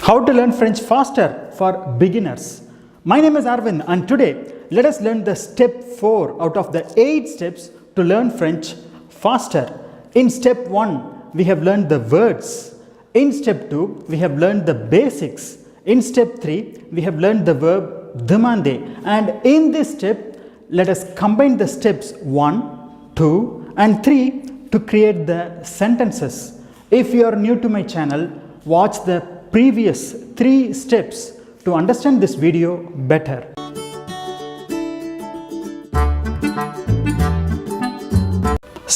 How to learn French faster for beginners. My name is Arvind and today let us learn the step 4 out of the 8 steps to learn French faster. In step 1 we have learned the words. In step 2 we have learned the basics. In step 3 we have learned the verb demander, and in this step let us combine the steps 1, 2 and 3 to create the sentences. If you are new to my channel, watch the previous 3 steps to understand this video better.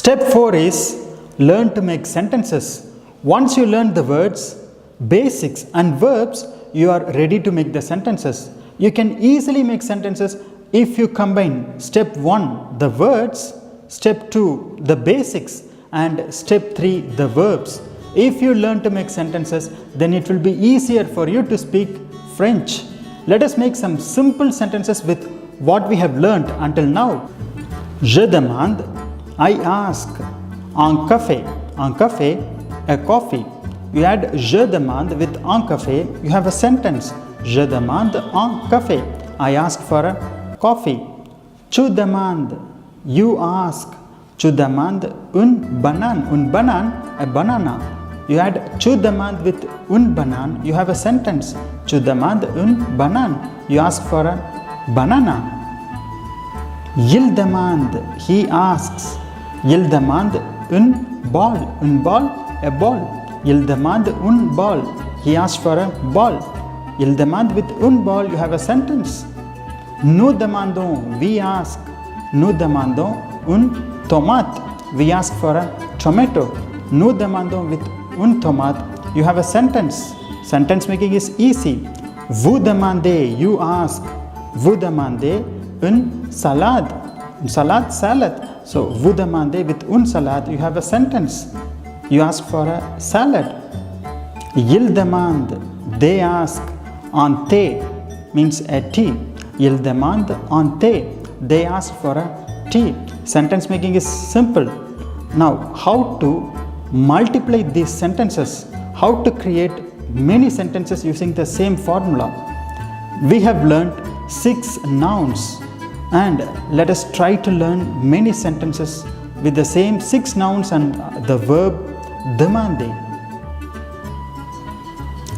Step 4 is learn to make sentences. Once you learn the words, basics and verbs, you are ready to make the sentences. You can easily make sentences if you combine step 1 the words, step 2 the basics and step 3 the verbs. If you learn to make sentences, then it will be easier for you to speak French. Let us make some simple sentences with what we have learned until now. Je demande, I ask. Un café, a coffee. You add je demande with un café, you have a sentence. Je demande un café. I ask for a coffee. Tu demandes, you ask. Tu demandes une banane, a banana. You add tu demandes with une banane, you have a sentence. Tu demandes une banane. You ask for a banana. Il demande, he asks. Il demande une ball, a ball. Il demande une ball, he asks for a ball. Il demande with une ball, you have a sentence. Nous demandons, we ask. Nous demandons une tomate, we ask for a tomato. Nous demandons with une tomate, you have a sentence. Sentence making is easy. Vous demandez, you ask. Vous demandez une salade. Salad. So, vous demandez with une salade, you have a sentence. You ask for a salad. Ils demandent, they ask. Un thé means a tea. Ils demandent un thé. They ask for a tea. Sentence making is simple. Now, how to multiply these sentences? How to create many sentences using the same formula? We have learned 6 nouns, and let us try to learn many sentences with the same 6 nouns and the verb demander.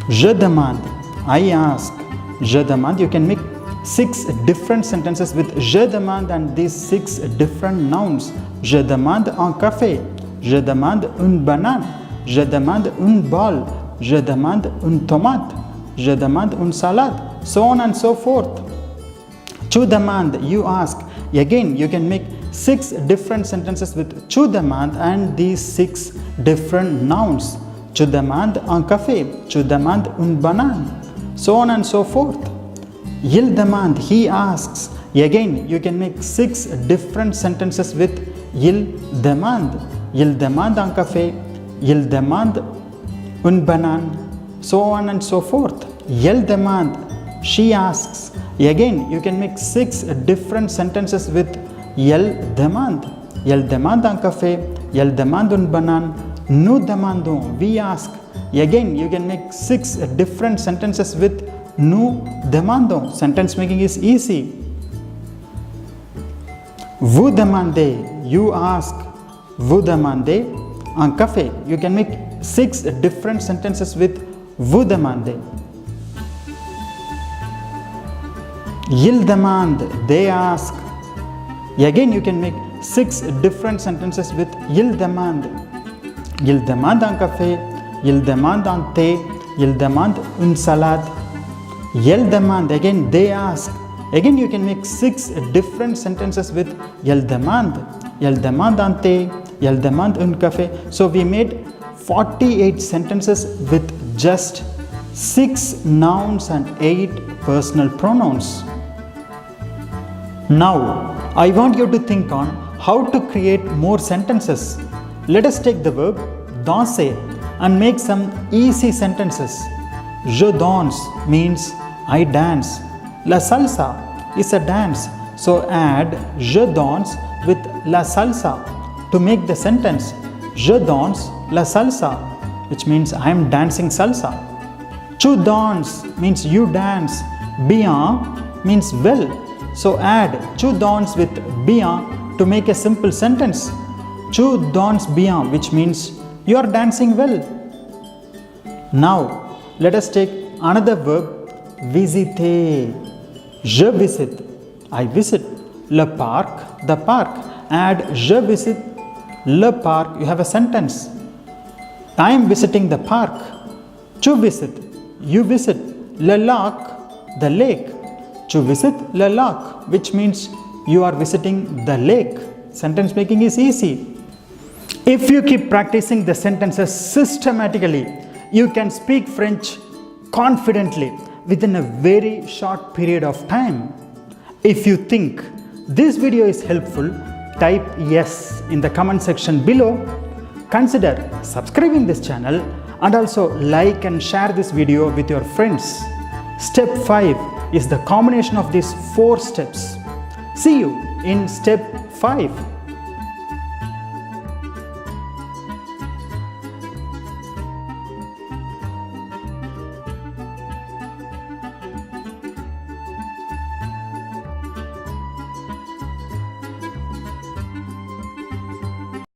Je demande, I ask. Je demande, you can make 6 different sentences with je demande and these 6 different nouns. Je demande un café. Je demande une banane. Je demande une balle. Je demande une tomate. Je demande une salade. So on and so forth. Tu demandes, you ask. Again, you can make 6 different sentences with tu demandes and these 6 different nouns. Tu demandes un café. Tu demandes une banane. So on and so forth. Il demande, he asks. Again, you can make 6 different sentences with il demande. Il demande un café. Il demande une banane. So on and so forth. Elle demande, she asks. Again, you can make 6 different sentences with elle demande. Elle demande un café. Elle demande une banane. Nous demandons, we ask. Again, you can make 6 different sentences with nous demandons. Sentence making is easy. Vous demandez, you ask. Vous demandez un café. You can make 6 different sentences with vous demandez. Ils demandent, they ask. Again, you can make 6 different sentences with ils demandent. Ils demandent un café. Ils demandent un thé. Ils demandent une salade. Elle demande, again they ask. Again, you can make 6 different sentences with elle demande. Elle demande un thé. Elle demande un café. So we made 48 sentences with just 6 nouns and 8 personal pronouns. Now, I want you to think on how to create more sentences. Let us take the verb danser and make some easy sentences. Je danse means I dance. La salsa is a dance. So add je danse with la salsa to make the sentence. Je danse la salsa, which means I am dancing salsa. Tu danses means you dance. Bien means well. So add tu danses with bien to make a simple sentence. Tu danses bien, which means you are dancing well. Now let us take another verb, visiter. Je visite, I visit. Le parc, the park. Add je visite le parc, you have a sentence. I am visiting the park. Tu visites, you visit. Le lac, the lake. Tu visites le lac, which means you are visiting the lake. Sentence making is easy. If you keep practicing the sentences systematically, you can speak French confidently within a very short period of time. If you think this video is helpful, type yes in the comment section below. Consider subscribing this channel and also like and share this video with your friends. Step 5 is the combination of these 4 steps. See you in step 5.